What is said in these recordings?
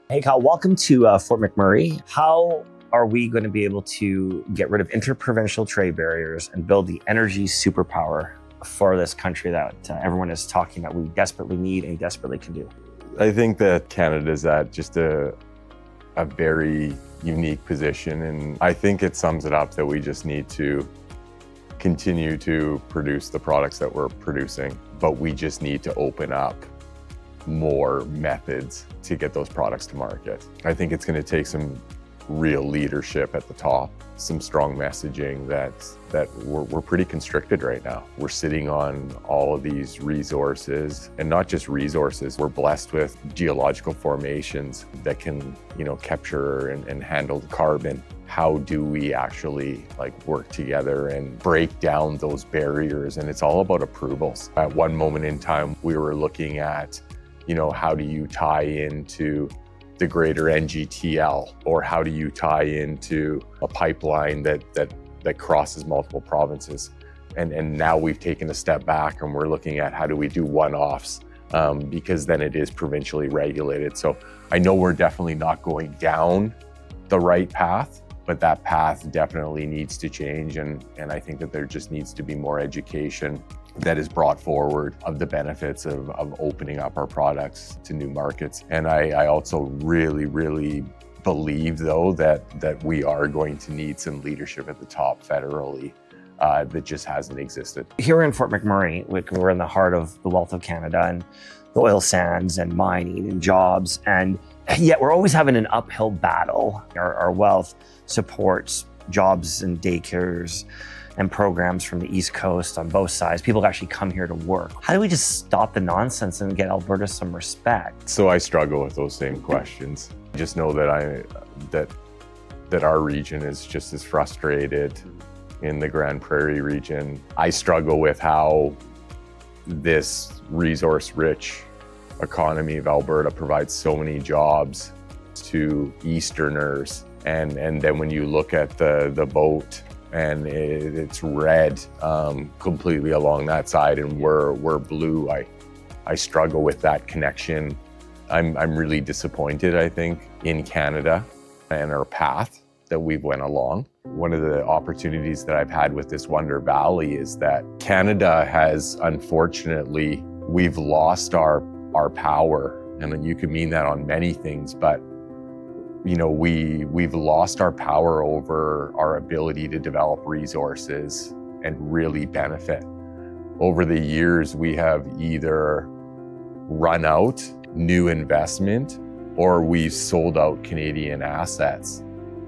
Hey Kyle, welcome to Fort McMurray. How are we going to be able to get rid of interprovincial trade barriers and build the energy superpower for this country that everyone is talking that we desperately need and desperately can do? I think that Canada's at just a very unique position, and I think it sums it up that we just need to continue to produce the products that we're producing, but we just need to open up more methods to get those products to market. I think it's going to take some real leadership at the top, some strong messaging that we're pretty constricted right now. We're sitting on all of these resources, and not just resources. We're blessed with geological formations that can, capture and handle the carbon. How do we actually work together and break down those barriers? And it's all about approvals. At one moment in time, we were looking at, how do you tie into the greater NGTL, or how do you tie into a pipeline that crosses multiple provinces? And now we've taken a step back and we're looking at how do we do one-offs, because then it is provincially regulated. So I know we're definitely not going down the right path, but that path definitely needs to change. And I think that there just needs to be more education that is brought forward of the benefits of opening up our products to new markets. And I also really believe, though, that we are going to need some leadership at the top federally that just hasn't existed. Here in Fort McMurray, we're in the heart of the wealth of Canada and the oil sands and mining and jobs, and yet we're always having an uphill battle. Our wealth supports jobs and daycares and programs from the East Coast on both sides. People actually come here to work. How do we just stop the nonsense and get Alberta some respect? So I struggle with those same questions. I just know that that our region is just as frustrated in the Grand Prairie region. I struggle with how this resource-rich economy of Alberta provides so many jobs to Easterners. And then when you look at the boat, and it's red completely along that side, and we're blue. I struggle with that connection. I'm really disappointed, I think, in Canada and our path that we've went along. One of the opportunities that I've had with this Wonder Valley is that Canada has, unfortunately, we've lost our power. And you can mean that on many things, but we've lost our power over our ability to develop resources and really benefit. Over the years, we have either run out new investment or we've sold out Canadian assets.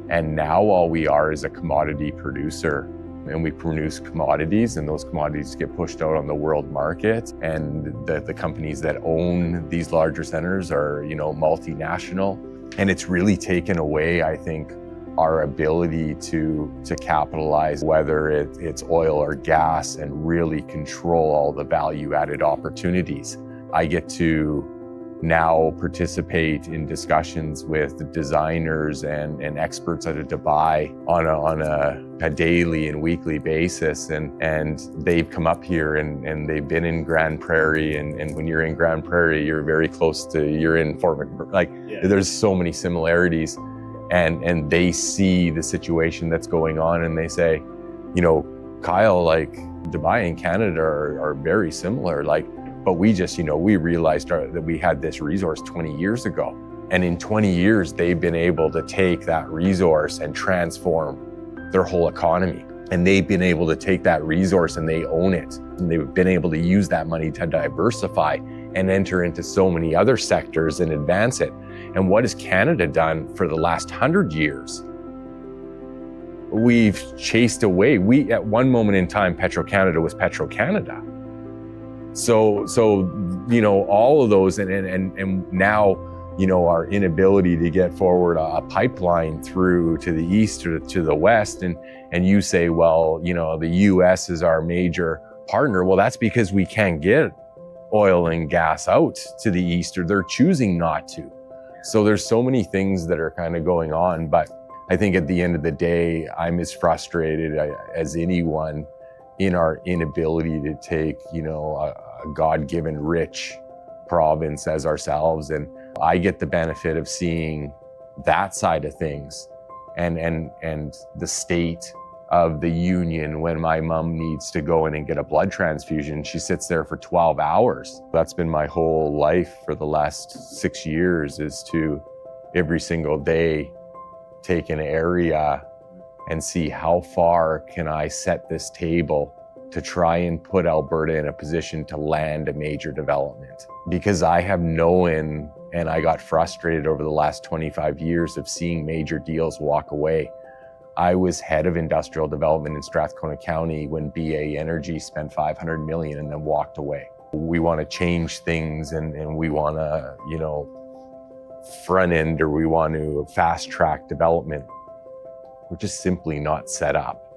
And now all we are is a commodity producer, and we produce commodities, and those commodities get pushed out on the world market. And the companies that own these larger centers are, multinational. And it's really taken away, I think, our ability to capitalize, whether it's oil or gas, and really control all the value-added opportunities. I get to now participate in discussions with designers and experts out of Dubai on a daily and weekly basis. And they've come up here and they've been in Grand Prairie. And when you're in Grand Prairie, you're very close you're in Fort McMurray. There's so many similarities. And they see the situation that's going on, and they say, Kyle, Dubai and Canada are very similar. But we just, we realized that we had this resource 20 years ago. And in 20 years, they've been able to take that resource and transform their whole economy. And they've been able to take that resource and they own it. And they've been able to use that money to diversify and enter into so many other sectors and advance it. And what has Canada done for the last 100 years? We've chased away. At one moment in time, Petro-Canada was Petro-Canada. So all of those, and now, our inability to get forward a pipeline through to the east or to the west, and you say, well, the US is our major partner. Well, that's because we can't get oil and gas out to the east, or they're choosing not to. So there's so many things that are kind of going on, but I think at the end of the day, I'm as frustrated as anyone in our inability to take, a God-given rich province as ourselves and I get the benefit of seeing that side of things and the state of the union when my mom needs to go in and get a blood transfusion. She sits there for 12 hours. That's been my whole life for the last 6 years, is to every single day take an area and see how far can I set this table to try and put Alberta in a position to land a major development. Because I have known, and I got frustrated over the last 25 years of seeing major deals walk away. I was head of industrial development in Strathcona County when BA Energy spent $500 million and then walked away. We want to change things and we want to, front end, or we want to fast track development. We're just simply not set up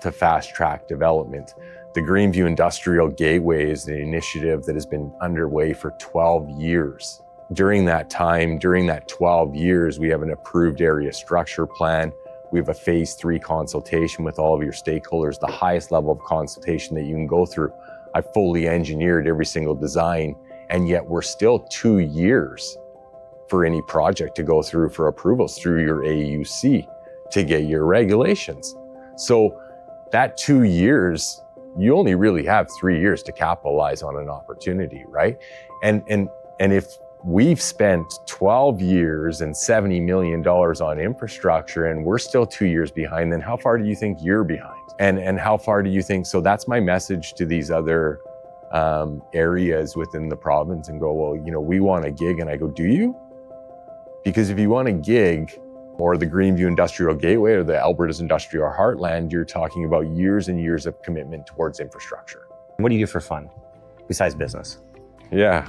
to fast track development. The Greenview Industrial Gateway is an initiative that has been underway for 12 years. During that time, during that 12 years, we have an approved area structure plan. We have a phase 3 consultation with all of your stakeholders, the highest level of consultation that you can go through. I fully engineered every single design, and yet we're still 2 years for any project to go through for approvals through your AUC to get your regulations. So that 2 years, you only really have 3 years to capitalize on an opportunity, right? And if we've spent 12 years and $70 million on infrastructure and we're still 2 years behind, then how far do you think you're behind? And how far do you think? So that's my message to these other areas within the province, and go, well, we want a gig. And I go, do you? Because if you want a gig, or the Greenview Industrial Gateway, or the Alberta's Industrial Heartland, you're talking about years and years of commitment towards infrastructure. What do you do for fun besides business? Yeah,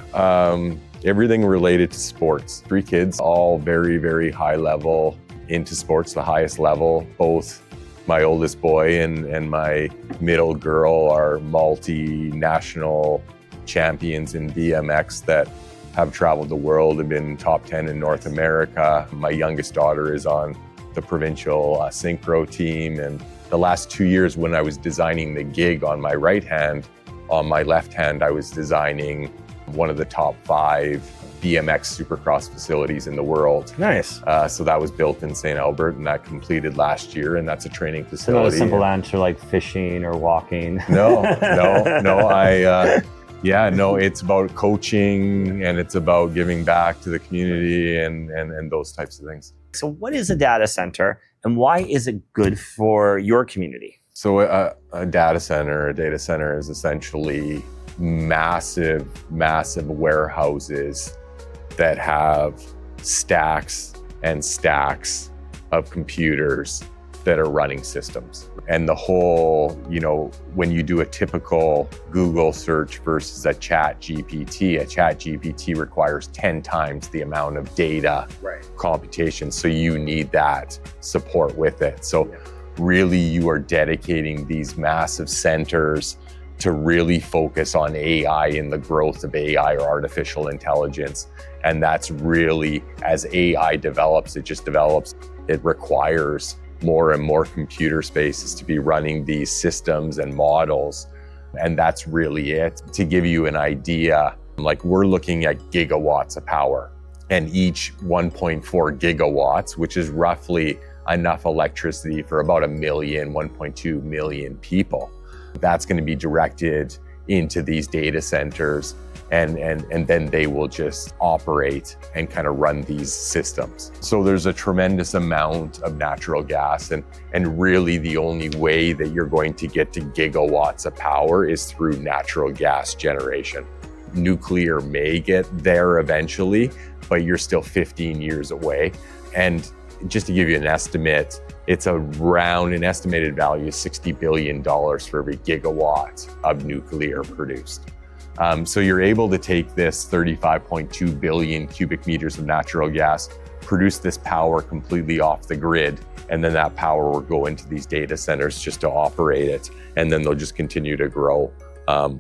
everything related to sports. 3 kids, all very, very high level into sports, the highest level. Both my oldest boy and my middle girl are multinational champions in BMX that have traveled the world, have been top 10 in North America. My youngest daughter is on the provincial synchro team. And the last 2 years when I was designing the gig on my right hand, on my left hand, I was designing one of the top 5 BMX supercross facilities in the world. Nice. So that was built in St. Albert, and that completed last year, and that's a training So facility. not a simple answer like fishing or walking. No. It's about coaching, and it's about giving back to the community and those types of things. So what is a data center, and why is it good for your community? So a data center is essentially massive warehouses that have stacks and stacks of computers that are running systems. And the whole, when you do a typical Google search versus a ChatGPT requires 10 times the amount of data computation. So you need that support with it. So really you are dedicating these massive centers to really focus on AI and the growth of AI, or artificial intelligence. And that's really, as AI develops, it requires more and more computer spaces to be running these systems and models. And that's really it. To give you an idea, like, we're looking at gigawatts of power, and each 1.4 gigawatts, which is roughly enough electricity for about 1.2 million people. That's going to be directed into these data centers, and then they will just operate and kind of run these systems. So there's a tremendous amount of natural gas, and really the only way that you're going to get to gigawatts of power is through natural gas generation. Nuclear may get there eventually, but you're still 15 years away. And just to give you an estimate, it's around an estimated value of $60 billion for every gigawatt of nuclear produced. So you're able to take this 35.2 billion cubic meters of natural gas, produce this power completely off the grid, and then that power will go into these data centers just to operate it, and then they'll just continue to grow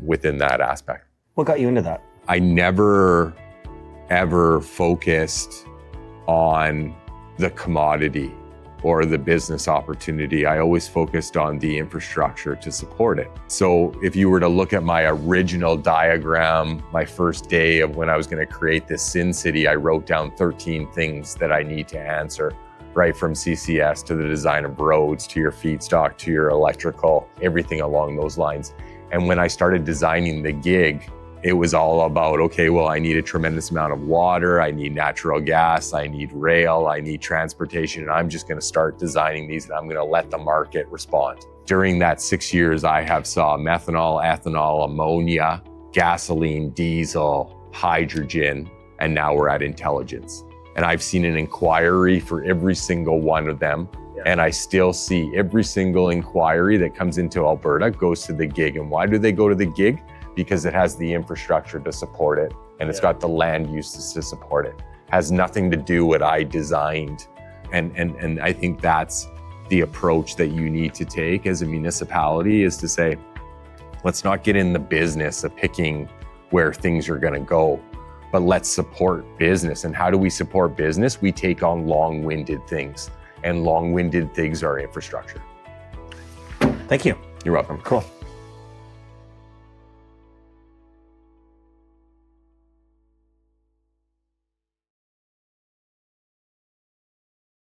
within that aspect. What got you into that? I never, ever focused on the commodity or the business opportunity, I always focused on the infrastructure to support it. So if you were to look at my original diagram, my first day of when I was going to create this Sin City, I wrote down 13 things that I need to answer, right from CCS to the design of roads, to your feedstock, to your electrical, everything along those lines. And when I started designing the gig, it was all about, okay, well, I need a tremendous amount of water, I need natural gas, I need rail, I need transportation, and I'm just gonna start designing these and I'm gonna let the market respond. During that 6 years, I have saw methanol, ethanol, ammonia, gasoline, diesel, hydrogen, and now we're at intelligence. And I've seen an inquiry for every single one of them. Yeah. And I still see every single inquiry that comes into Alberta goes to the gig. And why do they go to the gig? Because it has the infrastructure to support it, and it's got the land uses to support it. Has nothing to do what I designed. And I think that's the approach that you need to take as a municipality, is to say, let's not get in the business of picking where things are gonna go, but let's support business. And how do we support business? We take on long-winded things, and long-winded things are infrastructure. Thank you. You're welcome. Cool.